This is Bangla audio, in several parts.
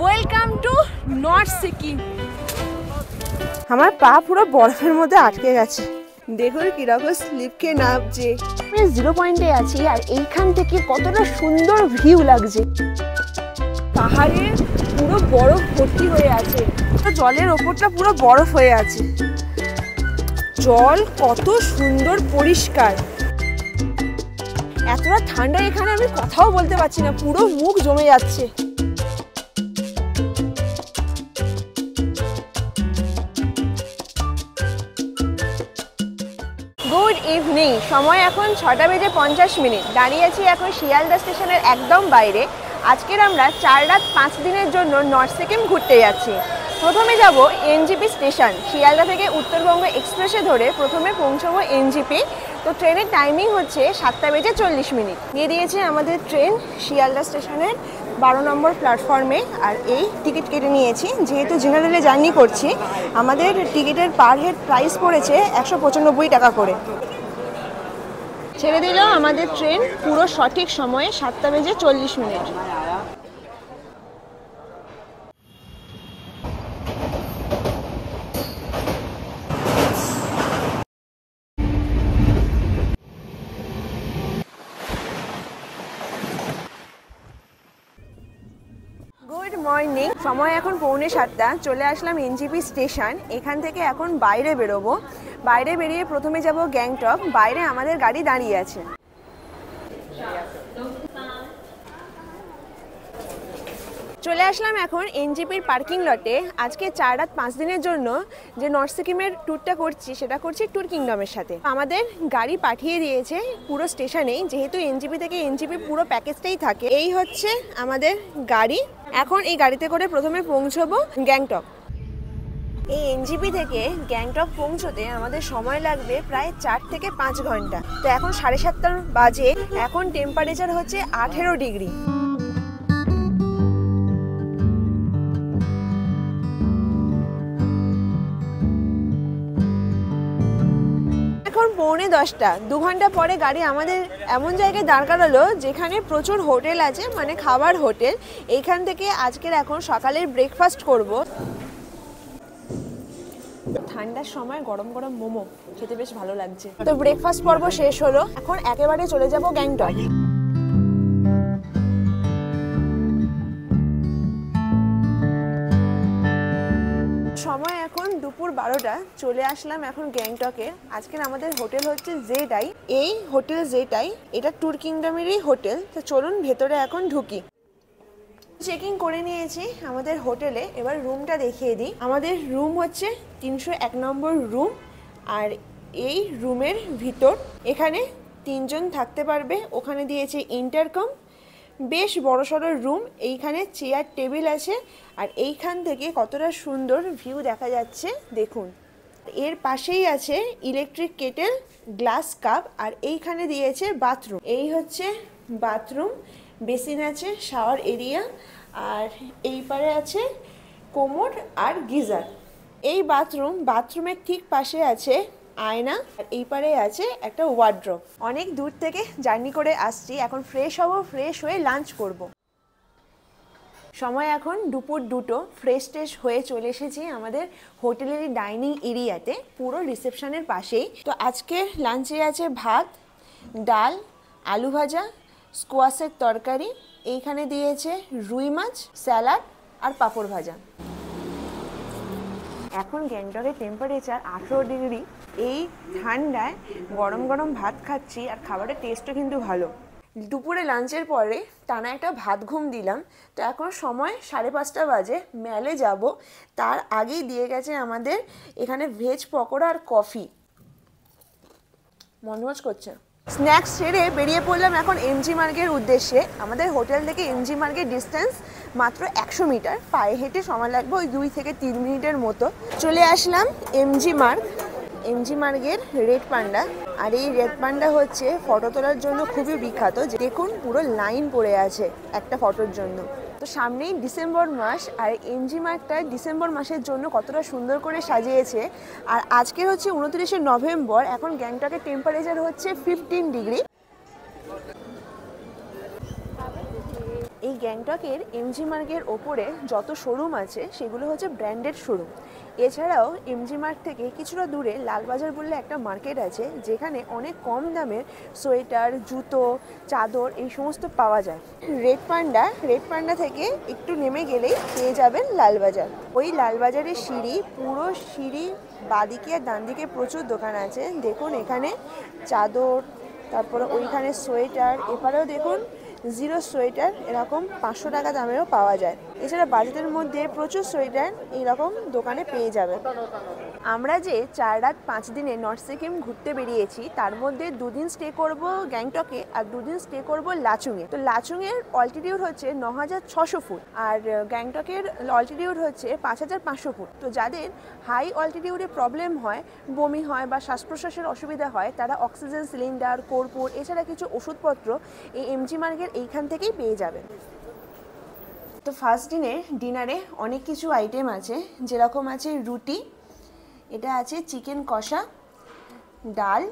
Welcome to north Sikkim. আমার পা পুরো বরফের মধ্যে আটকে গেছে, দেখুন কিরকম স্লিপ খেয়ে নামছে। আমি 0 পয়েন্টে আছি আর এইখান থেকে কতটা সুন্দর ভিউ লাগছে। পাহাড়ে পুরো বরফ ভর্তি হয়ে আছে, জলের ওপরটা পুরো বরফ হয়ে আছে। জল কত সুন্দর পরিষ্কার, এতটা ঠান্ডা এখানে আমি কথাও বলতে পারছি না, পুরো মুখ জমে যাচ্ছে। গুড ইভিনিং, সময় এখন 6টা বেজে 50 মিনিট। দাঁড়িয়ে আছি এখন শিয়ালদা স্টেশনের একদম বাইরে। আজকের আমরা 4 রাত 5 দিনের জন্য নর্থ সিকিম ঘুরতে যাচ্ছি। প্রথমে যাব এনজিপি স্টেশন, শিয়ালদা থেকে উত্তরবঙ্গ এক্সপ্রেসে ধরে প্রথমে পৌঁছবো এনজিপি। তো ট্রেনের টাইমিং হচ্ছে 7টা বেজে 40 মিনিট। দিয়ে দিয়েছে আমাদের ট্রেন শিয়ালদা স্টেশনের 12 নম্বর প্ল্যাটফর্মে। আর এই টিকিট কেটে নিয়েছি, যেহেতু জেনারেলে জার্নি করছি। আমাদের টিকিটের পার হেড প্রাইস পড়েছে 195 টাকা করে। ছেড়ে দিল আমাদের ট্রেন পুরো সঠিক সময়ে 7টা বেজে 40 মিনিট। গুড মর্নিং, সময় এখন 6:45। চলে আসলাম এনজিপি স্টেশন। এখান থেকে এখন বাইরে বেরোবো। বাইরে বেরিয়ে প্রথমে যাব গ্যাংটক। বাইরে আমাদের গাড়ি দাঁড়িয়ে আছে। চলে আসলাম এখন এনজিপির পার্কিং লটে। আজকে 4 রাত 5 দিনের জন্য যে নর্থ সিকিমের ট্যুরটা করছি, সেটা করছি ট্যুর কিংডমের সাথে। আমাদের গাড়ি পাঠিয়ে দিয়েছে পুরো স্টেশনেই, যেহেতু এনজিপি থেকে এনজিপি পুরো প্যাকেজটাই থাকে। এই হচ্ছে আমাদের গাড়ি। এখন এই গাড়িতে করে প্রথমে পৌঁছবো গ্যাংটক। এই এনজিপি থেকে গ্যাংটক পৌঁছতে আমাদের সময় লাগবে প্রায় 4 থেকে 5 ঘন্টা। তো এখন 7:30 বাজে। এখন টেম্পারেচার হচ্ছে 18 ডিগ্রি। এখন 9:45, 2 ঘন্টা পরে গাড়ি আমাদের এমন জায়গায় দাঁড় করালো যেখানে প্রচুর হোটেল আছে, মানে খাবার হোটেল। এইখান থেকে আজকের এখন সকালের ব্রেকফাস্ট করব। ঠান্ডার সময় গরম গরম মোমো খেতে বেশ ভালো লাগছে। তো ব্রেকফাস্ট পর্ব শেষ হলো, এখন একেবারে চলে যাব গ্যাংটক। সময় এখন দুপুর 12টা। চলে আসলাম এখন গ্যাংটকে। আজকের আমাদের হোটেল হচ্ছে জেডাই। এই হোটেল জেডাই, এটা ট্যুর কিংডমেরই হোটেল। তো চলুন ভেতরে এখন ঢুকি। চেকিং করে নিয়েছি আমাদের হোটেলে, এবার রুমটা দেখিয়ে দিই। আমাদের রুম হচ্ছে 301 নম্বর রুম। আর এই রুমের ভিতর এখানে 3 জন থাকতে পারবে। ওখানে দিয়েছে ইন্টারকম, বেশ বড়সড় রুম। এইখানে চেয়ার টেবিল আছে। আর এইখান থেকে কতটা সুন্দর ভিউ দেখা যাচ্ছে দেখুন। এর পাশেই আছে ইলেকট্রিক কেটেল, গ্লাস কাপ। আর এইখানে দিয়েছে বাথরুম। এই হচ্ছে বাথরুম, বেসিন আছে, শাওয়ার এরিয়া। আর এই পারে আছে কোমোড আর গিজার। এই বাথরুমের ঠিক পাশে আছে আয়না। আর এই পারে আছে একটা ওয়ার্ড্রোব। অনেক দূর থেকে জার্নি করে আসছি, এখন ফ্রেশ হব। ফ্রেশ হয়ে লাঞ্চ করব। সময় এখন দুপুর 2টো। ফ্রেশ ট্রেশ হয়ে চলে এসেছি আমাদের হোটেলের ডাইনিং এরিয়াতে, পুরো রিসেপশনের পাশেই। তো আজকে লাঞ্চে আছে ভাত, ডাল, আলু ভাজা, স্কোয়াশের তরকারি। এইখানে দিয়েছে রুই মাছ, স্যালাড আর পাঁপড় ভাজা। এখন গ্যাংটকের টেম্পারেচার 18 ডিগ্রি। এই ঠান্ডায় গরম গরম ভাত খাচ্ছি, আর খাবারের টেস্টও কিন্তু ভালো। দুপুরে লাঞ্চের পরে টানা একটা ভাত ঘুম দিলাম। তো এখন সময় 5:30 বাজে, মেলে যাব। তার আগেই দিয়ে গেছে আমাদের এখানে ভেজ পকোড়া আর কফি। মনমোজ করছে। স্ন্যাক্স সেরে বেরিয়ে পড়লাম এখন এমজি মার্গের উদ্দেশ্যে। আমাদের হোটেল থেকে এমজি মার্গের ডিস্টেন্স মাত্র 100 মিটার। পায়ে হেঁটে সময় লাগবে ওই 2 থেকে 3 মিনিটের মতো। চলে আসলাম এমজি মার্গের রেড পান্ডা। আর এই রেড পান্ডা হচ্ছে ফটো তোলার জন্য খুবই বিখ্যাত। দেখুন পুরো লাইন পড়ে আছে একটা ফটোর জন্য। তো সামনেই ডিসেম্বর মাস, আর এমজি মার্গটা ডিসেম্বর মাসের জন্য কতটা সুন্দর করে সাজিয়েছে। আর আজকে হচ্ছে 29শে নভেম্বর। এখন গ্যাংটকের টেম্পারেচার হচ্ছে 15 ডিগ্রি। এই গ্যাংটকের এমজি মার্গের ওপরে যত শোরুম আছে সেগুলো হচ্ছে ব্র্যান্ডেড শোরুম। এছাড়াও এমজি মার্গ থেকে কিছুটা দূরে লালবাজার বললে একটা মার্কেট আছে, যেখানে অনেক কম দামের সোয়েটার, জুতো, চাদর এই সমস্ত পাওয়া যায়। রেড পান্ডা থেকে একটু নেমে গেলেই পেয়ে যাবেন লালবাজার। ওই লালবাজারের পুরো সিঁড়ি বাঁদিকে আর ডান দিকে প্রচুর দোকান আছে। দেখুন এখানে চাদর, তারপরে ওইখানে সোয়েটার, এপারেও দেখুন জিরো সোয়েটার এরকম 500 টাকা দামেও পাওয়া যায়। এছাড়া বাজেটের মধ্যে প্রচুর সোয়েটার এইরকম দোকানে পেয়ে যাবে। আমরা যে 4 রাত 5 দিনে নর্থ সিকিম ঘুরতে বেরিয়েছি, তার মধ্যে 2 দিন স্টে করব গ্যাংটকে আর 2 দিন স্টে করব লাচুংয়ে। তো লাচুংয়ের অল্টিটিউড হচ্ছে 9600 ফুট আর গ্যাংটকের অল্টিটিউড হচ্ছে 5500 ফুট। তো যাদের হাই অল্টিটিউডে প্রবলেম হয়, বমি হয় বা শ্বাস প্রশ্বাসের অসুবিধা হয়, তারা অক্সিজেন সিলিন্ডার, কর্পূর এছাড়া কিছু ওষুধপত্র এই এমজি মার্গের এইখান থেকেই পেয়ে যাবেন। তো ফার্স্ট ডিনারে অনেক কিছু আইটেম আছে, যেরকম আছে রুটি, এটা আছে চিকেন কষা, ডাল,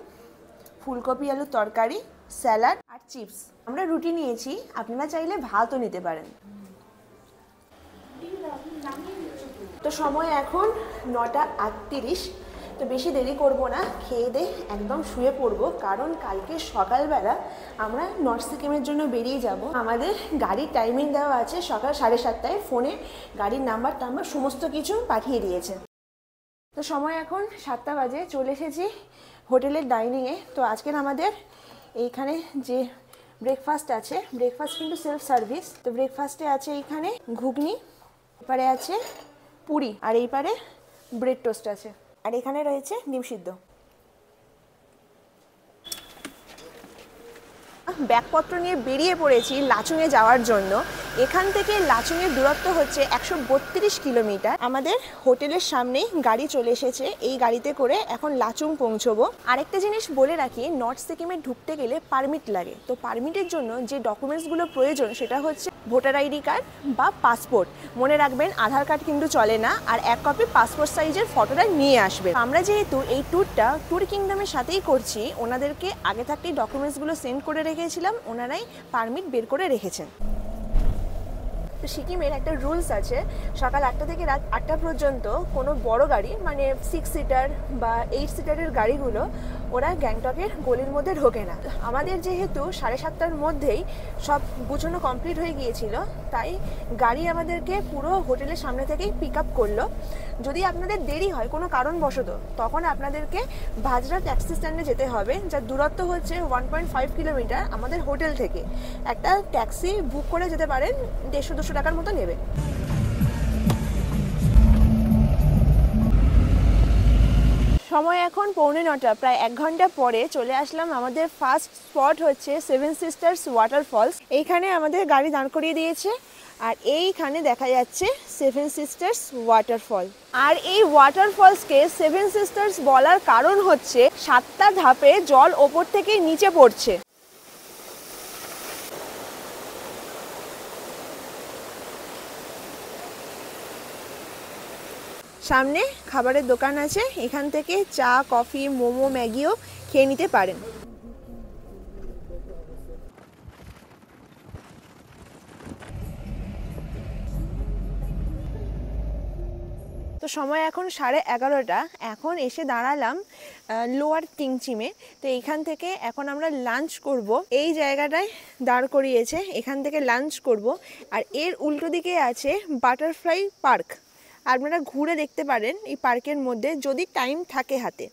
ফুলকপি আলুর তরকারি, স্যালাড আর চিপস। আমরা রুটি নিয়েছি, আপনারা চাইলে ভাতও নিতে পারেন। তো সময় এখন 9:38। তো বেশি দেরি করব না, খেয়ে দিয়ে একদম শুয়ে পড়বো, কারণ কালকে সকালবেলা আমরা নর্থ সিকিমের জন্য বেরিয়ে যাব। আমাদের গাড়ির টাইমিং দেওয়া আছে সকাল 7:30টায়, ফোনে গাড়ির নাম্বার সমস্ত কিছু পাঠিয়ে দিয়েছে। তো সময় এখন 7টা বাজে, চলে এসেছি হোটেলের ডাইনিংয়ে। তো আজকের আমাদের এইখানে যে ব্রেকফাস্ট আছে, ব্রেকফাস্ট কিন্তু সেলফ সার্ভিস। তো ব্রেকফাস্টে আছে এইখানে ঘুগনি, এপারে আছে পুরি আর এইপারে ব্রেড টোস্ট আছে, আর এখানে রয়েছে ডিম সিদ্ধ। ব্যাগপত্র নিয়ে বেরিয়ে পড়েছি লাচুংয়ে যাওয়ার জন্য। এখান থেকে লাচুংয়ের দূরত্ব হচ্ছে 132 কিলোমিটার। আমাদের হোটেলের সামনেই গাড়ি চলে এসেছে, এই গাড়িতে করে এখন লাচুং পৌঁছবো। আরেকটা জিনিস বলে রাখি, নর্থ সিকিমে ঢুকতে গেলে পারমিট লাগে। তো পারমিটের জন্য যে ডকুমেন্টসগুলো প্রয়োজন সেটা হচ্ছে ভোটার আইডি কার্ড বা পাসপোর্ট। মনে রাখবেন আধার কার্ড কিন্তু চলে না, আর 1 কপি পাসপোর্ট সাইজের ফটোটা নিয়ে আসবে। আমরা যেহেতু এই ট্যুর কিংডমের সাথেই করছি, ওনাদেরকে আগে থাকতেই ডকুমেন্টসগুলো সেন্ড করে রেখেছিলাম, ওনারাই পারমিট বের করে রেখেছেন। তো সিকিমের একটা রুলস আছে, সকাল 8টা থেকে রাত 8টা পর্যন্ত কোনো বড় গাড়ি মানে 6 সিটার বা 8 সিটারের গাড়িগুলো ওরা গ্যাংটকের গলির মধ্যে ঢোকে না। আমাদের যেহেতু 7:30টার মধ্যেই সব গুছানো কমপ্লিট হয়ে গিয়েছিল, তাই গাড়ি আমাদেরকে পুরো হোটেলের সামনে থেকেই পিক আপ করলো। যদি আপনাদের দেরি হয় কোনো কারণবশত, তখন আপনাদেরকে ভাজরা ট্যাক্সি স্ট্যান্ডে যেতে হবে, যার দূরত্ব হচ্ছে 1.5 কিলোমিটার আমাদের হোটেল থেকে। একটা ট্যাক্সি বুক করে যেতে পারেন, 150-200 টাকার মতো নেবে। সময় এখন 8:45, প্রায় 1 ঘন্টা পরে চলে আসলাম। আমাদের ফার্স্ট স্পট হচ্ছে 7 সিস্টার্স ওয়াটারফলস। এইখানে আমাদের গাড়ি দাঁড় করিয়ে দিয়েছে, আর এইখানে দেখা যাচ্ছে 7 সিস্টার্স ওয়াটারফল। আর এই ওয়াটারফলসকে 7 সিস্টার্স বলার কারণ হচ্ছে 7টা ধাপে জল ওপর থেকে নিচে পড়ছে। সামনে খাবারের দোকান আছে, এখান থেকে চা, কফি, মোমো, ম্যাগিও খেয়ে নিতে পারেন। তো সময় এখন 11:30। এখন এসে দাঁড়ালাম লোয়ার টিংচিমে। তো এইখান থেকে এখন আমরা লাঞ্চ করব। এই জায়গাটায় দাঁড় করিয়েছে, এখান থেকে লাঞ্চ করব। আর এর উল্টো দিকে আছে বাটারফ্লাই পার্ক, আপনারা ঘুরে দেখতে পারেন এই পার্কের মধ্যে যদি টাইম থাকে হাতে।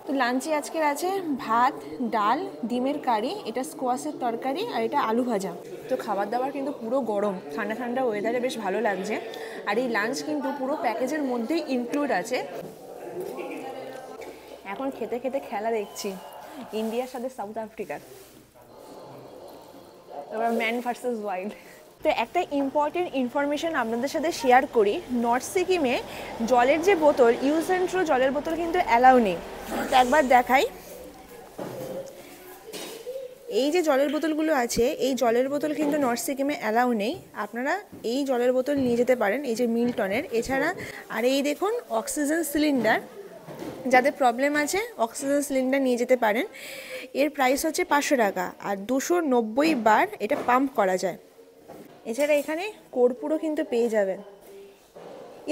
তো লাঞ্চে আজকের আছে ভাত, ডাল, ডিমের কারি, এটা স্কোয়াশের তরকারি, আর এটা আলু ভাজা। তো খাবার দাবার কিন্তু পুরো গরম, ঠান্ডা ঠান্ডা ওয়েদারে বেশ ভালো লাগছে। আর এই লাঞ্চ কিন্তু পুরো প্যাকেজের মধ্যেই ইনক্লুড আছে। এখন খেতে খেতে খেলা দেখছি ইন্ডিয়ার সাথে সাউথ আফ্রিকার, এবার ম্যান ভার্সেস ওয়াইল্ড। তো একটা ইম্পর্টেন্ট ইনফরমেশন আপনাদের সাথে শেয়ার করি, নর্থ সিকিমে জলের যে বোতল, ইউজ অ্যান্ড থ্রো জলের বোতল কিন্তু অ্যালাউ নেই। তো একবার দেখাই, এই যে জলের বোতলগুলো আছে, এই জলের বোতল কিন্তু নর্থ সিকিমে অ্যালাউ নেই। আপনারা এই জলের বোতল নিয়ে যেতে পারেন, এই যে মিল্টনের। এছাড়া আর এই দেখুন অক্সিজেন সিলিন্ডার, যাদের প্রবলেম আছে অক্সিজেন সিলিন্ডার নিয়ে যেতে পারেন। এর প্রাইস হচ্ছে 500 টাকা আর 290 বার এটা পাম্প করা যায়। এছাড়া এখানে কর্পূরও কিন্তু পেয়ে যাবেন।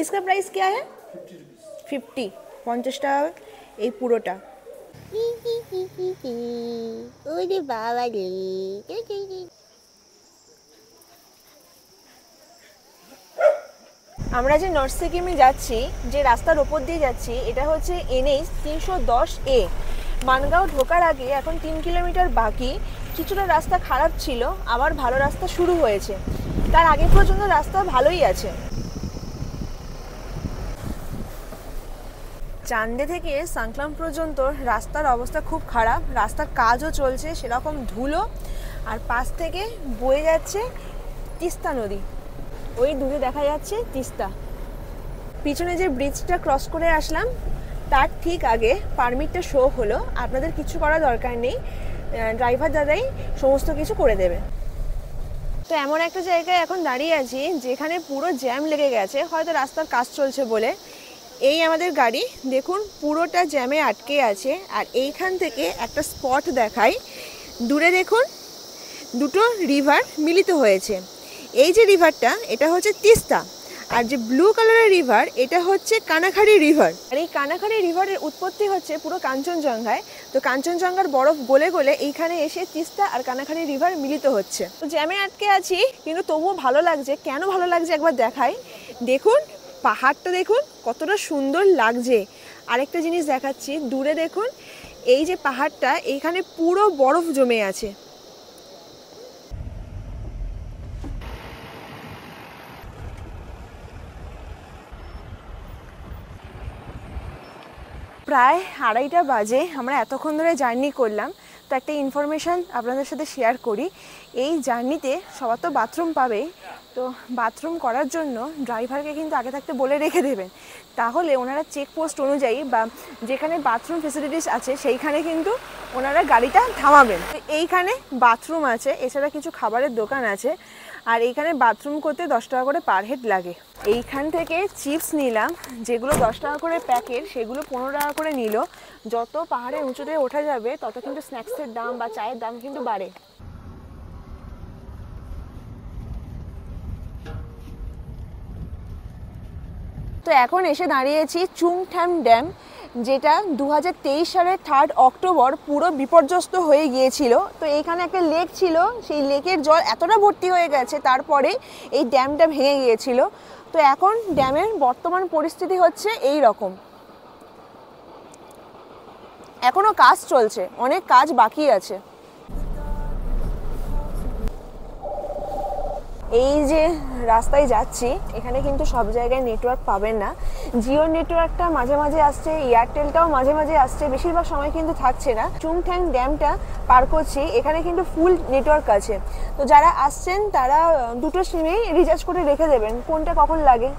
इसका प्राइस क्या है? 50 টাকা এই পুরোটা। ওরে বাবা রে। আমরা যে নর্থ সিকিমে যাচ্ছি, যে রাস্তার ওপর দিয়ে যাচ্ছি, এটা হচ্ছে NH 310A। মানগাঁও ঢোকার আগে এখন 3 কিলোমিটার বাকি। কিছুটা রাস্তা খারাপ ছিল, আবার ভালো রাস্তা শুরু হয়েছে। তার আগে পর্যন্ত রাস্তা ভালোই আছে। চান্দে থেকে সাংক্লাং পর্যন্ত রাস্তার অবস্থা খুব খারাপ। রাস্তার কাজও চলছে, সেরকম ধুলো, আর পাশ থেকে বয়ে যাচ্ছে তিস্তা নদী। ওই দূরে দেখা যাচ্ছে তিস্তা। পিছনে যে ব্রিজটা ক্রস করে আসলাম তার ঠিক আগে পারমিটটা শো হলো। আপনাদের কিছু করার দরকার নেই, ড্রাইভার দাদাই সমস্ত কিছু করে দেবে। তো এমন একটা জায়গায় এখন দাঁড়িয়ে আছি যেখানে পুরো জ্যাম লেগে গেছে, হয়তো রাস্তার কাজ চলছে বলে। এই আমাদের গাড়ি দেখুন পুরোটা জ্যামে আটকে আছে। আর এইখান থেকে একটা স্পট দেখাই, দূরে দেখুন দুটো রিভার মিলিত হয়েছে। এই যে রিভারটা, এটা হচ্ছে তিস্তা, আর যে ব্লু কালারের রিভার এটা হচ্ছে কানাখাড়ি রিভার। আর এই কানাখাড়ি রিভারের উৎপত্তি হচ্ছে পুরো কাঞ্চনজঙ্ঘায়। তো কাঞ্চনজঙ্ঘার বরফ গলে গলে এইখানে এসে তিস্তা আর কানাখাড়ি রিভার মিলিত হচ্ছে। তো জ্যামে আটকে আছি, কিন্তু তবুও ভালো লাগছে। কেন ভালো লাগছে একবার দেখাই। দেখুন পাহাড়টা, দেখুন কতটা সুন্দর লাগছে। আরেকটা জিনিস দেখাচ্ছি, দূরে দেখুন এই যে পাহাড়টা, এইখানে পুরো বরফ জমে আছে। প্রায় 2:30 বাজে, আমরা এতক্ষণ ধরে জার্নি করলাম। তো একটা ইনফরমেশান আপনাদের সাথে শেয়ার করি। এই জার্নিতে সবার তো বাথরুম পাবেই, তো বাথরুম করার জন্য ড্রাইভারকে কিন্তু আগে থাকতে বলে রেখে দেবেন। তাহলে ওনারা চেকপোস্ট অনুযায়ী বা যেখানে বাথরুম ফেসিলিটিস আছে সেইখানে কিন্তু ওনারা গাড়িটা থামাবেন। তো এইখানে বাথরুম আছে, এছাড়া কিছু খাবারের দোকান আছে। আর এইখানে বাথরুম করতে 10 টাকা করে পার হেড লাগে। এইখান থেকে চিপস নিলাম, যেগুলো 10 টাকা করে প্যাকেট, সেগুলো 15 টাকা করে নিল। যত পাহাড়ের উঁচুতে ওঠা যাবে তত কিন্তু স্ন্যাক্সের দাম বা চায়ের দাম কিন্তু বাড়ে। তো এখন এসে দাঁড়িয়েছি চুংথাম ড্যাম, যেটা 2023 সালের 3 অক্টোবর পুরো বিপর্যস্ত হয়ে গিয়েছিল। তো এইখানে একটা লেক ছিল, সেই লেকের জল এতটা ভর্তি হয়ে গেছে তারপরে এই ড্যামটা ভেঙে গিয়েছিল। তো এখন ড্যামের বর্তমান পরিস্থিতি হচ্ছে এই রকম। এখনো কাজ চলছে, অনেক কাজ বাকি আছে। এই যে রাস্তায় যাচ্ছি, এখানে কিন্তু সব জায়গায় নেটওয়ার্ক পাবেন না। জিও নেটওয়ার্কটা মাঝে মাঝে আসছে, এয়ারটেলটাও মাঝে মাঝে আসছে, বেশিরভাগ সময় কিন্তু থাকছে না। চুংথ্যাং ড্যামটা পার করছি, এখানে কিন্তু ফুল নেটওয়ার্ক আছে। তো যারা আসছেন তারা দুটো সিমেই রিচার্জ করে রেখে দেবেন, কোনটা কখন লাগে।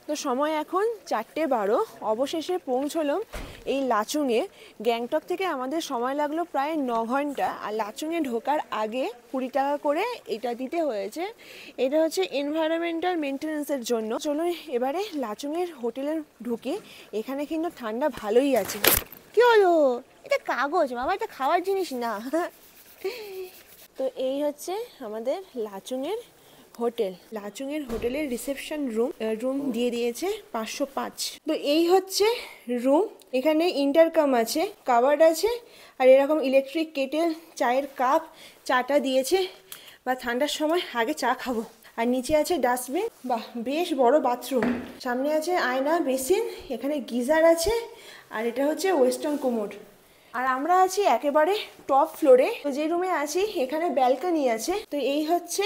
তো সময় এখন 4:12। অবশেষে পৌঁছলাম এই লাচুংয়ে। গ্যাংটক থেকে আমাদের সময় লাগলো প্রায় 9 ঘন্টা। আর লাচুংয়ে ঢোকার আগে 20 টাকা করে এটা দিতে হয়েছে। এটা হচ্ছে এনভায়রনমেন্টাল মেনটেন্যান্সের জন্য। চলুন এবারে লাচুংয়ের হোটেলে ঢুকি। এখানে কিন্তু ঠান্ডা ভালোই আছে। কি হলো? এটা কাগজ বাবা, এটা খাওয়ার জিনিস না। তো এই হচ্ছে আমাদের লাচুংয়ের হোটেল। লাচুংয়ের হোটেলের রিসেপশন রুম দিয়ে দিয়েছে 505। তো এই হচ্ছে রুম। এখানে ইন্টারকাম আছে, কাভার্ড আছে, আর এরকম ইলেকট্রিক কেটেল, চায়ের কাপ, চাটা দিয়েছে, বা ঠান্ডার সময় আগে চা খাবো। আর নিচে আছে ডাস্টবিন, বাহ বেশ বড় বাথরুম। সামনে আছে আয়না, বেসিন, এখানে গিজার আছে, আর এটা হচ্ছে ওয়েস্টার্ন কোমোড। আর আমরা আছি একেবারে টপ ফ্লোরে। তো যে রুমে আছি এখানে ব্যালকনি আছে। তো এই হচ্ছে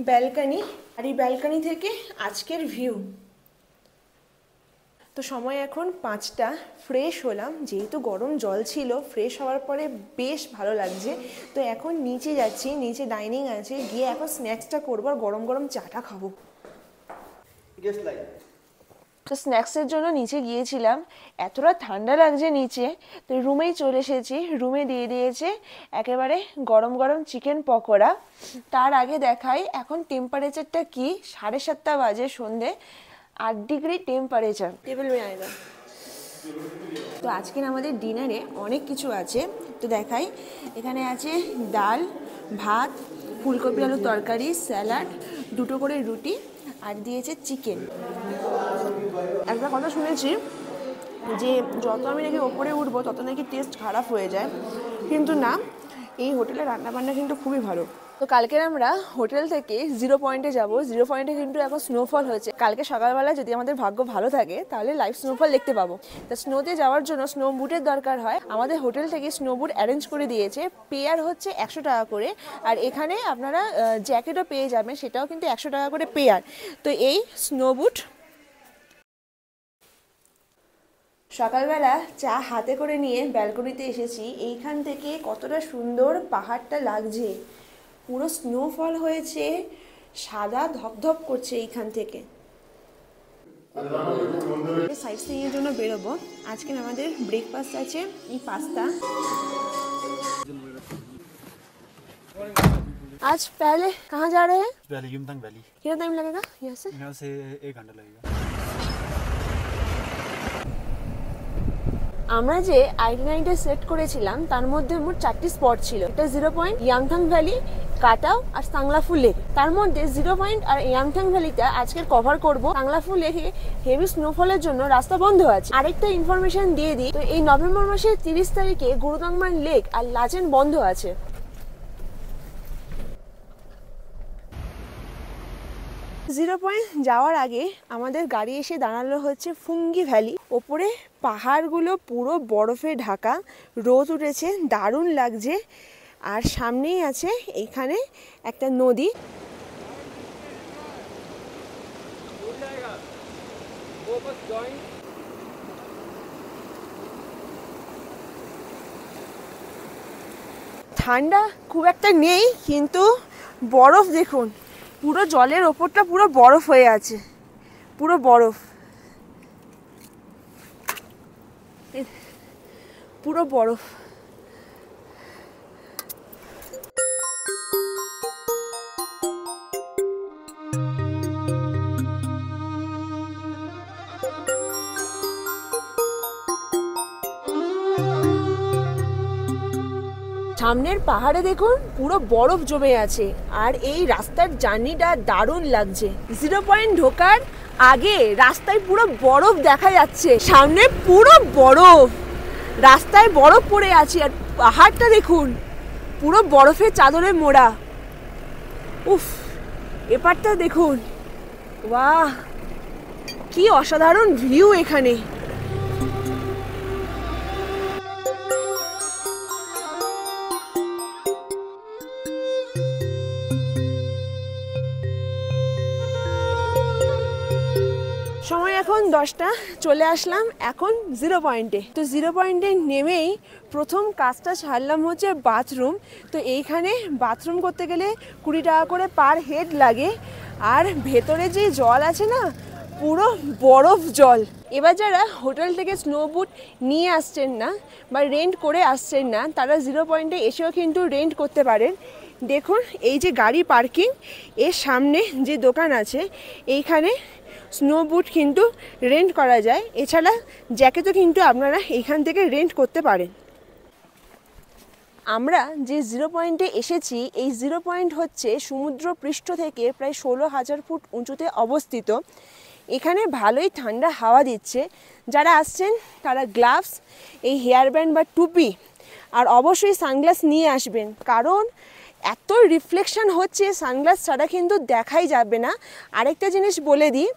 ব্যালকনি, আর এই ব্যালকনি থেকে আজকের ভিউ। তো সময় এখন 5টা। ফ্রেশ হলাম, যেহেতু গরম জল ছিল, ফ্রেশ হওয়ার পরে বেশ ভালো লাগছে। তো এখন নিচে যাচ্ছি, নিচে ডাইনিং আছে, গিয়ে এখন স্ন্যাক্সটা করবো আর গরম গরম চাটা খাবো। তো স্ন্যাক্সের জন্য নিচে গিয়েছিলাম, এতটা ঠান্ডা লাগছে নিচে, তো রুমেই চলে এসেছি। রুমে দিয়ে দিয়েছে একেবারে গরম গরম চিকেন পকোড়া। তার আগে দেখাই এখন টেম্পারেচারটা কি, 7:30 বাজে, সন্ধে 8 ডিগ্রি টেম্পারেচার। টেবিল মে আয়েগা। তো আজকের আমাদের ডিনারে অনেক কিছু আছে, তো দেখাই। এখানে আছে ডাল, ভাত, ফুলকপি আলুর তরকারি, স্যালাড, 2টো করে রুটি, আর দিয়েছে চিকেন। একটা কথা শুনেছি যে যত আমি নাকি ওপরে উঠবো তত নাকি টেস্ট খারাপ হয়ে যায়, কিন্তু না, এই হোটেলের রান্নাবান্না কিন্তু খুবই ভালো। তো কালকে আমরা হোটেল থেকে 0 পয়েন্টে যাব। 0 পয়েন্টে কিন্তু এখন স্নোফল হয়েছে। কালকে সকালবেলা যদি আমাদের ভাগ্য ভালো থাকে তাহলে লাইভ স্নোফল দেখতে পাবো। তো স্নোতে যাওয়ার জন্য স্নো বুটের দরকার হয়। আমাদের হোটেল থেকে স্নো বুট অ্যারেঞ্জ করে দিয়েছে, পেয়ার হচ্ছে 100 টাকা করে, আর এখানে আপনারা জ্যাকেটও পেয়ে যাবেন, সেটাও কিন্তু 100 টাকা করে পেয়ার। তো এই স্নো বুট। সকালবেলা চা হাতে করে নিয়ে ব্যালকনিতে এসেছি। এইখান থেকে কতটা সুন্দর পাহাড়টা লাগছে, পুরো স্নোফল হয়েছে, সাদা ধপধপ করছে এইখান থেকে। সাইট সিইং এর জন্য বেরোবো। আজকে আমাদের ব্রেকফাস্ট আছে এই পাস্তা। आज पहले कहाँ जा रहे हैं? Valley, Yumthang valley. कितना टाइम लगेगा यहाँ से? यहाँ से 1 घंटा लगेगा। আমরা যে আইটিনারিটা সেট করেছিলাম তার মধ্যে মোট 4টি স্পট ছিল। এটা 0 পয়েন্ট, ইয়ামথাং ভ্যালি, কাটাও আর সাংলাফু লেক। তার মধ্যে 0 পয়েন্ট আর ইয়ামথাং ভ্যালিটা আজকে কভার করব। সাংলাফু লেকে হেভি স্নোফলের জন্য রাস্তা বন্ধ আছে। আরেকটা ইনফরমেশন দিয়ে দিই, তো এই নভেম্বর মাসের 30 তারিখে গুরুদাংমান লেক আর লাচেন বন্ধ আছে। 0 পয়েন্ট যাওয়ার আগে আমাদের গাড়ি এসে দাঁড়ালো হচ্ছে ফুঙ্গি ভ্যালি। ওপরে পাহাড়গুলো পুরো বরফে ঢাকা, রোদ উঠেছে, দারুণ লাগছে। আর সামনেই আছে এইখানে একটা নদী। ঠান্ডা খুব একটা নেই, কিন্তু বরফ দেখুন, পুরো জলের ওপরটা পুরো বরফ হয়ে আছে, পুরো বরফ, পুরো বরফ। সামনের পাহাড়ে দেখুন পুরো বরফ জমে আছে, আর এই রাস্তার জার্নিটা দারুণ লাগছে। 0 পয়েন্ট ঢোকার আগে রাস্তায় পুরো বরফ দেখা যাচ্ছে, সামনে পুরো বরফ, রাস্তায় বরফ পড়ে আছে, আর পাহাড়টা দেখুন পুরো বরফের চাদরে মোড়া। উফ, এপারটা দেখুন, বাহ কি অসাধারণ ভিউ এখানে। সময় এখন 10টা, চলে আসলাম এখন 0 পয়েন্টে। তো 0 পয়েন্টে নেমেই প্রথম কাজটা ছাড়লাম হচ্ছে বাথরুম। তো এইখানে বাথরুম করতে গেলে 20 টাকা করে পার হেড লাগে, আর ভেতরে যে জল আছে না, পুরো বরফ জল। এবার যারা হোটেল থেকে স্নো বুট নিয়ে আসছেন না বা রেন্ট করে আসছেন না, তারা 0 পয়েন্টে এসেও কিন্তু রেন্ট করতে পারেন। দেখুন এই যে গাড়ি পার্কিং, এর সামনে যে দোকান আছে, এইখানে স্নো বুট কিন্তু রেন্ট করা যায়। এছাড়া জ্যাকেটও কিন্তু আপনারা এইখান থেকে রেন্ট করতে পারেন। আমরা যে 0 পয়েন্টে এসেছি, এই 0 পয়েন্ট হচ্ছে সমুদ্র পৃষ্ঠ থেকে প্রায় 16,000 ফুট উঁচুতে অবস্থিত। এখানে ভালোই ঠান্ডা হাওয়া দিচ্ছে। যারা আসছেন তারা গ্লাভস, এই হেয়ার ব্যান্ড বা টুপি, আর অবশ্যই সানগ্লাস নিয়ে আসবেন, কারণ এত রিফ্লেকশন হচ্ছে, সানগ্লাস ছাড়া কিন্তু দেখাই যাবে না। আরেকটা জিনিস বলে দিই,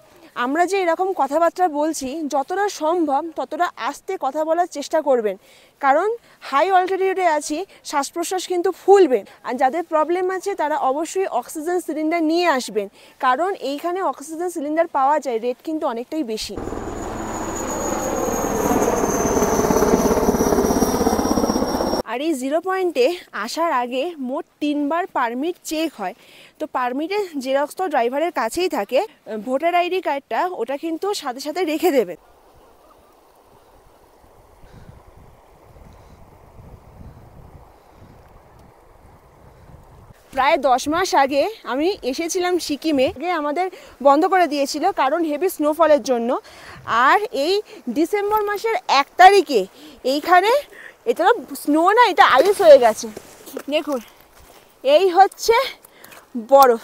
আমরা যে এরকম কথাবার্তা বলছি, যতটা সম্ভব ততটা আস্তে কথা বলার চেষ্টা করবেন, কারণ হাই অল্টিটিউডে আছি, শ্বাস প্রশ্বাস কিন্তু ফুলবে। আর যাদের প্রবলেম আছে তারা অবশ্যই অক্সিজেন সিলিন্ডার নিয়ে আসবেন, কারণ এইখানে অক্সিজেন সিলিন্ডার পাওয়া যায়, রেট কিন্তু অনেকটাই বেশি। আর এই 0 পয়েন্টে আসার আগে মোট 3বার পারমিট চেক হয়। তো পারমিটের জেরক্স তো ড্রাইভারের কাছেই থাকে, ভোটার আইডি কার্ডটা ওটা কিন্তু সাথে সাথে রেখে দেবে। প্রায় 10 মাস আগে আমি এসেছিলাম সিকিমে, আগে আমাদের বন্ধ করে দিয়েছিল কারণ হেভি স্নোফলের জন্য। আর এই ডিসেম্বর মাসের 1 তারিখে এইখানে, এটা তো স্নো না, এটা আইস হয়ে গেছে। দেখুন এই হচ্ছে বরফ।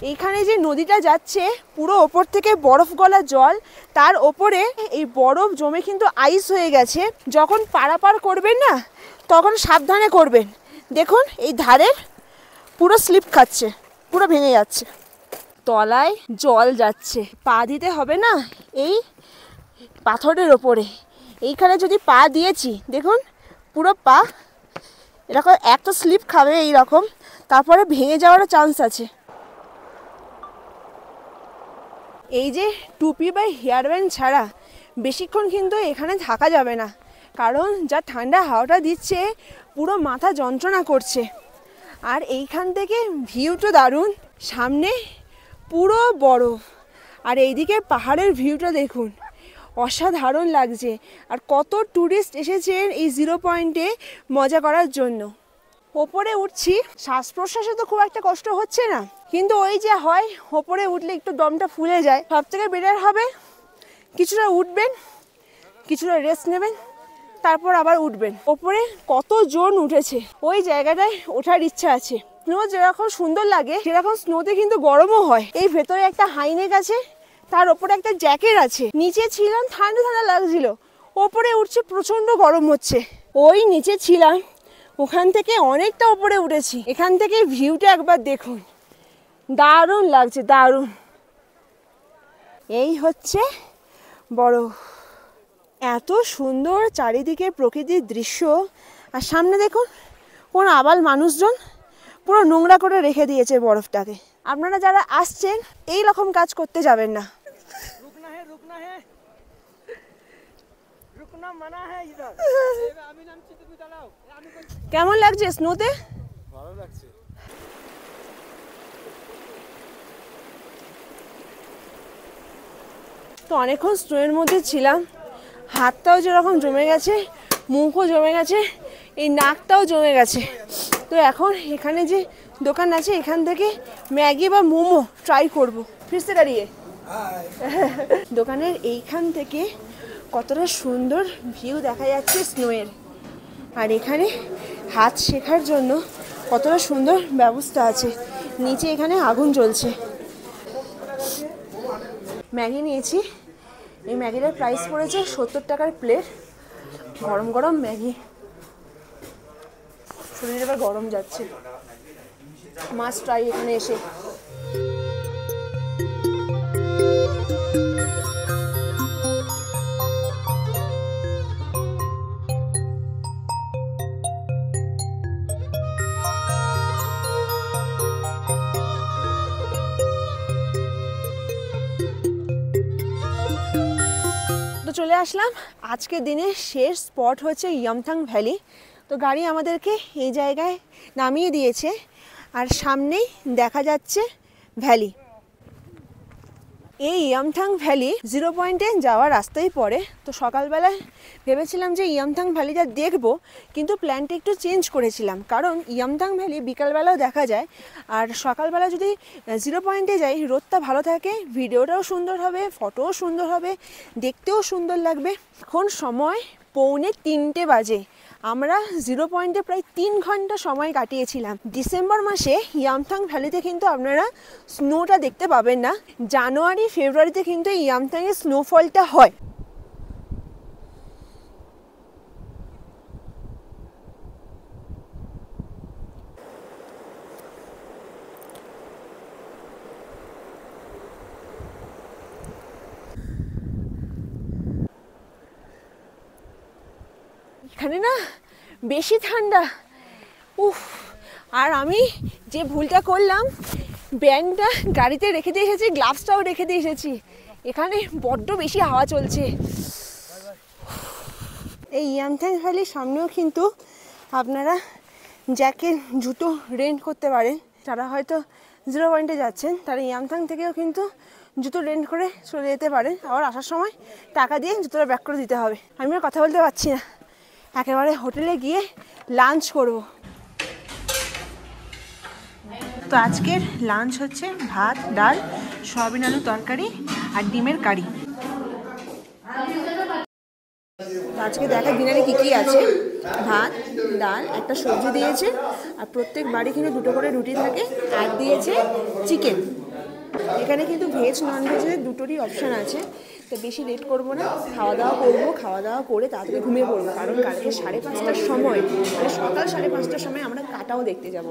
এইখানে যে নদীটা যাচ্ছে পুরো ওপর থেকে বরফ গলা জল, তার ওপরে এই বরফ জমে কিন্তু আইস হয়ে গেছে। যখন পারাপার করবেন না তখন সাবধানে করবেন। দেখুন এই ধারের পুরো স্লিপ খাচ্ছে, পুরো ভেঙে যাচ্ছে, তলায় জল যাচ্ছে, পা দিতে হবে না এই পাথরের ওপরে। এইখানে যদি পা দিয়েছি দেখুন পুরো পা এরকম একটা স্লিপ খাবে এই রকম, তারপরে ভেঙে যাওয়ারও চান্স আছে। এই যে টুপি বা হেয়ার ব্যান্ড ছাড়া বেশিক্ষণ কিন্তু এখানে থাকা যাবে না, কারণ যা ঠান্ডা হাওয়াটা দিচ্ছে পুরো মাথা যন্ত্রণা করছে। আর এইখান থেকে ভিউটা দারুণ, সামনে পুরো বরফ, আর এইদিকে পাহাড়ের ভিউটা দেখুন, অসাধারণ লাগছে। আর কত ট্যুরিস্ট এসেছেন এই 0 পয়েন্টে মজা করার জন্য। ওপরে উঠছি, শ্বাস প্রশ্বাসে তো খুব একটা কষ্ট হচ্ছে না, কিন্তু ওই যে হয় ওপরে উঠলে একটু দমটা ফুলে যায়। সব থেকে বেটার হবে কিছুটা উঠবেন, কিছুটা রেস্ট নেবেন, তারপর আবার উঠবেন। ওপরে কতজন উঠেছে, ওই জায়গাটায় ওঠার ইচ্ছা আছে। স্নো যেরকম সুন্দর লাগে সেরকম স্নোতে কিন্তু গরমও হয়। এই ভেতরে একটা হাইনেক আছে, তার ওপরে একটা জ্যাকেট আছে। নিচে ছিলাম ঠান্ডা ঠান্ডা লাগছিল, ওপরে উঠছে প্রচণ্ড গরম হচ্ছে। ওই নিচে ছিলাম, ওখান থেকে অনেকটা ওপরে উঠেছি। এখান থেকে ভিউটা একবার দেখুন, দারুণ লাগছে, দারুণ। এই হচ্ছে বরফ, এত সুন্দর চারিদিকে প্রকৃতির দৃশ্য। আর সামনে দেখুন কোন আবাল মানুষজন পুরো নোংরা করে রেখে দিয়েছে বরফটাকে। আপনারা যারা আসছেন এই রকম কাজ করতে যাবেন না। কেমন লাগছে স্নোতে? ভালো লাগছে। তো অনেকক্ষণ স্নোয়ের মধ্যে ছিলাম, হাতটাও যেরকম জমে গেছে, মুখও জমে গেছে, এই নাকটাও জমে গেছে। তো এখন এখানে যে দোকান আছে এখান থেকে ম্যাগি বা মোমো ট্রাই করব। ফিরতে দাঁড়িয়ে দোকানের এইখান থেকে কতটা সুন্দর ভিউ দেখা যাচ্ছে স্নোয়ের। আর এখানে হাত শেখার জন্য কতটা সুন্দর ব্যবস্থা আছে, নিচে এখানে আগুন জ্বলছে। ম্যাগি নিয়েছি, এই ম্যাগিটার প্রাইস পড়েছে 70 টাকার প্লেট। গরম গরম ম্যাগি, শরীরে এবার গরম যাচ্ছে। মাস্ট ট্রাই এখানে এসে। তো চলে আসলাম আজকের দিনের শেষ স্পট হচ্ছে ইয়ামথাং ভ্যালি। তো গাড়ি আমাদেরকে এই জায়গায় নামিয়ে দিয়েছে, আর সামনেই দেখা যাচ্ছে ভ্যালি। এই ইয়ামথাং ভ্যালি 0 পয়েন্টে যাওয়ার রাস্তায় পড়ে। তো সকালবেলায় ভেবেছিলাম যে ইয়ামথাং ভ্যালিটা দেখব, কিন্তু প্ল্যানটা একটু চেঞ্জ করেছিলাম, কারণ ইয়ামথাং ভ্যালি বিকালবেলাও দেখা যায়। আর সকালবেলা যদি 0 পয়েন্টে যাই রোদটা ভালো থাকে, ভিডিওটাও সুন্দর হবে, ফটোও সুন্দর হবে, দেখতেও সুন্দর লাগবে। এখন সময় 2:45 বাজে। আমরা 0 পয়েন্টে প্রায় 3 ঘন্টা সময় কাটিয়েছিলাম। ডিসেম্বর মাসে ইয়ামথাং ভ্যালিতে কিন্তু আপনারা স্নোটা দেখতে পাবেন না, জানুয়ারি ফেব্রুয়ারিতে কিন্তু ইয়ামথাংয়ে স্নোফলটা হয়। এখানে না বেশি ঠান্ডা, উফ। আর আমি যে ভুলটা করলাম, ব্যাগটা গাড়িতে রেখে দিয়ে এসেছি, গ্লাভসটাও রেখে দিয়ে এসেছি। এখানে বড্ড বেশি হাওয়া চলছে। এই ইয়ামথাং ভ্যালির সামনেও কিন্তু আপনারা জ্যাকেট জুতো রেন্ট করতে পারেন। যারা হয়তো 0 পয়েন্টে যাচ্ছেন তারা ইয়ামথাং থেকেও কিন্তু জুতো রেন্ট করে চলে যেতে পারেন। আবার আসার সময় টাকা দিয়ে জুতোটা ব্যাক করে দিতে হবে। আমি আর কথা বলতে পারছি না, একেবারে হোটেলে গিয়ে লাঞ্চ করব। তো আজকের লাঞ্চ হচ্ছে ভাত, ডাল, সয়াবিন আলু তরকারি আর ডিমের কারি। আজকে দেখা ডিনারে কী কী আছে। ভাত, ডাল, একটা সবজি দিয়েছে, আর প্রত্যেক বাড়ি কিন্তু 2টো করে রুটি থাকে, আর দিয়েছে চিকেন। এখানে কিন্তু ভেজ নন ভেজের দুটোরই অপশান আছে। তো বেশি লেট করবো না, খাওয়া দাওয়া করবো, খাওয়া দাওয়া করে তাড়াতাড়ি ঘুমিয়ে পড়বো, কারণ কালকে 5:30টার সময়, মানে সকাল 5:30টার সময় আমরা কাটাও দেখতে যাব।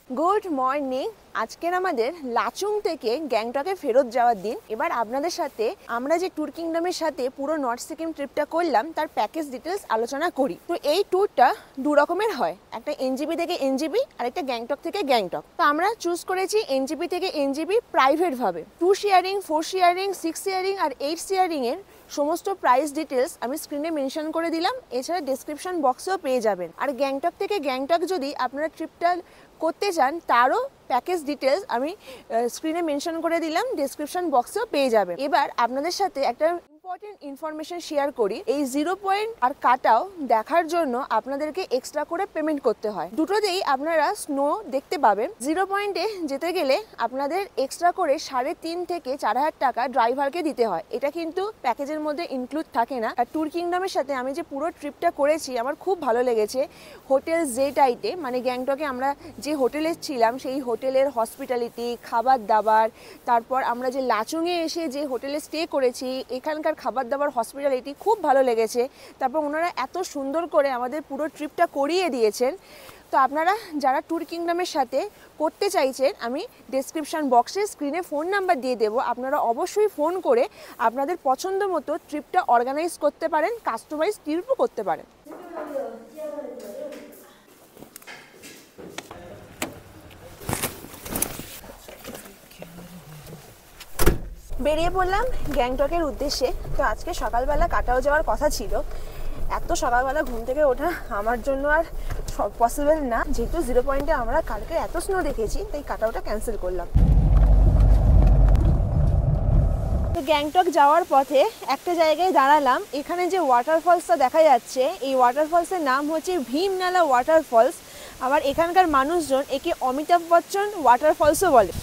Good morning. আজকের আমাদের লাচুং থেকে গ্যাংটকে ফেরত যাওয়ার দিন। এবার আপনাদের সাথে আমরা যে ট্যুর কিংডমের সাথে পুরো নর্থ সিকিম ট্রিপটা করলাম তার প্যাকেজ ডিটেলস আলোচনা করি। তো এই ট্যুরটা 2 রকমের হয়, একটা এনজিপি থেকে এনজিপি আর একটা গ্যাংটক থেকে গ্যাংটক। তো আমরা চুজ করেছি এনজিপি থেকে এনজিপি প্রাইভেটভাবে। 2 শেয়ারিং, 4 শেয়ারিং, 6 শেয়ারিং আর 8 শেয়ারিংয়ের সমস্ত প্রাইস ডিটেলস আমি স্ক্রিনে মেনশন করে দিলাম, এছাড়া ডেসক্রিপশন বক্সেও পেয়ে যাবেন। আর গ্যাংটক থেকে গ্যাংটক যদি আপনারা ট্রিপটা করতে চান তারও প্যাকেজ ডিটেলস আমি স্ক্রিনে মেনশন করে দিলাম, ডেসক্রিপশন বক্সেও পেয়ে যাবেন। এবার আপনাদের সাথে একটা ইম্পর্টেন্ট ইনফরমেশন শেয়ার করি। এই 0 পয়েন্ট আর কাটাও দেখার জন্য আপনাদেরকে এক্সট্রা করে পেমেন্ট করতে হয়। দুটোতেই আপনারা স্নো দেখতে পাবেন। 0 পয়েন্টে যেতে গেলে আপনাদের এক্সট্রা করে 3.5 থেকে 4,000 টাকা ড্রাইভারকে দিতে হয়। এটা কিন্তু প্যাকেজের মধ্যে ইনক্লুড থাকে না। আর ট্যুর কিংডমের সাথে আমি যে পুরো ট্রিপটা করেছি আমার খুব ভালো লেগেছে। হোটেল জেটাইতে, মানে গ্যাংটকে আমরা যে হোটেলে ছিলাম সেই হোটেলের হসপিটালিটি, খাবার দাবার, তারপর আমরা যে লাচুংয়ে এসে যে হোটেলে স্টে করেছি এখানকার খাবার দাবার, হসপিটালিটি খুব ভালো লেগেছে। তারপর ওনারা এত সুন্দর করে আমাদের পুরো ট্রিপটা করিয়ে দিয়েছেন। তো আপনারা যারা ট্যুর কিংডমের সাথে করতে চাইছেন আমি ডেসক্রিপশন বক্সে স্ক্রিনে ফোন নাম্বার দিয়ে দেবো, আপনারা অবশ্যই ফোন করে আপনাদের পছন্দ মতো ট্রিপটা অর্গানাইজ করতে পারেন, কাস্টমাইজ ট্রিপও করতে পারেন। বেরিয়ে পড়লাম গ্যাংটকের উদ্দেশ্যে। তো আজকে সকালবেলা কাটাও যাওয়ার কথা ছিল, এত সকালবেলা ঘুম থেকে ওঠা আমার জন্য আর পসিবল না, যেহেতু 0 পয়েন্টে আমরা কালকে এত স্নো দেখেছি তাই কাটাওটা ক্যান্সেল করলাম। তো গ্যাংটক যাওয়ার পথে একটা জায়গায় দাঁড়ালাম, এখানে যে ওয়াটারফলসটা দেখা যাচ্ছে এই ওয়াটারফলসের নাম হচ্ছে ভীমনালা ওয়াটারফলস। আবার এখানকার মানুষজন একে অমিতাভ বচ্চন ওয়াটারফলসও বলে।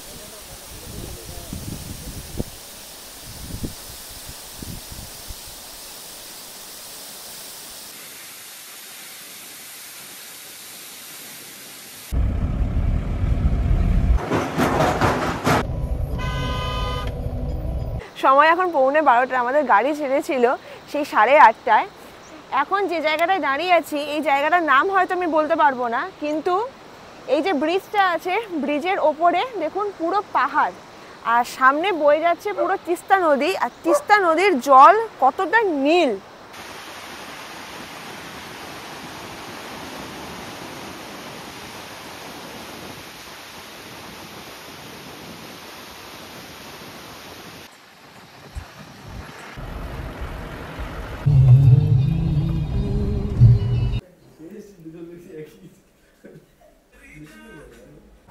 সময় এখন 12:45, আমাদের গাড়ি ছেড়েছিল সেই 8:30টায়। এখন যে জায়গাটায় দাঁড়িয়ে আছি এই জায়গাটার নাম হয়তো আমি বলতে পারবো না, কিন্তু এই যে ব্রিজটা আছে ব্রিজের ওপরে দেখুন পুরো পাহাড়, আর সামনে বয়ে যাচ্ছে পুরো তিস্তা নদী। আর তিস্তা নদীর জল কতটা নীল,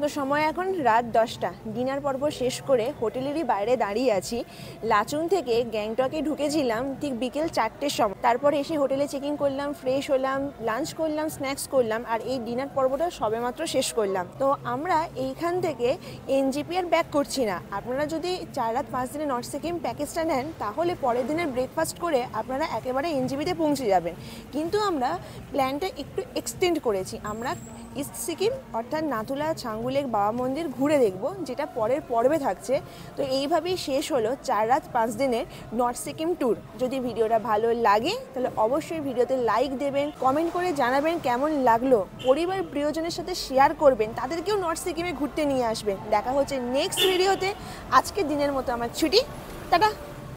তো সময় এখন রাত 10টা। ডিনার পর্ব শেষ করে হোটেলেরই বাইরে দাঁড়িয়ে আছি। লাচুং থেকে গ্যাংটকে ঢুকেছিলাম ঠিক বিকেল 4টের সময়। তারপর এসে হোটেলে চেকিং করলাম, ফ্রেশ হলাম, লাঞ্চ করলাম, স্ন্যাক্স করলাম, আর এই ডিনার পর্বটা সবেমাত্র শেষ করলাম। তো আমরা এইখান থেকে এনজিপি আর ব্যাক করছি না। আপনারা যদি 4 রাত 5 দিনের নর্থ সিকিম প্যাকেজটা নেন তাহলে পরের দিনের ব্রেকফাস্ট করে আপনারা একেবারে এনজিপিতে পৌঁছে যাবেন। কিন্তু আমরা প্ল্যানটা একটু এক্সটেন্ড করেছি। আমরা ইস্ট সিকিম অর্থাৎ নাথুলা, ছাঙ্গু লেক, বাবা মন্দির ঘুরে দেখব, যেটা পরের পর্বে থাকছে। তো এইভাবেই শেষ হলো 4 রাত 5 দিনের নর্থ সিকিম ট্যুর। যদি ভিডিওটা ভালো লাগে তাহলে অবশ্যই ভিডিওতে লাইক দেবেন, কমেন্ট করে জানাবেন কেমন লাগলো, পরিবার প্রিয়জনের সাথে শেয়ার করবেন, তাদেরকেও নর্থ সিকিমে ঘুরতে নিয়ে আসবেন। দেখা হচ্ছে নেক্সট ভিডিওতে। আজকের দিনের মতো আমার ছুটি, টাটা।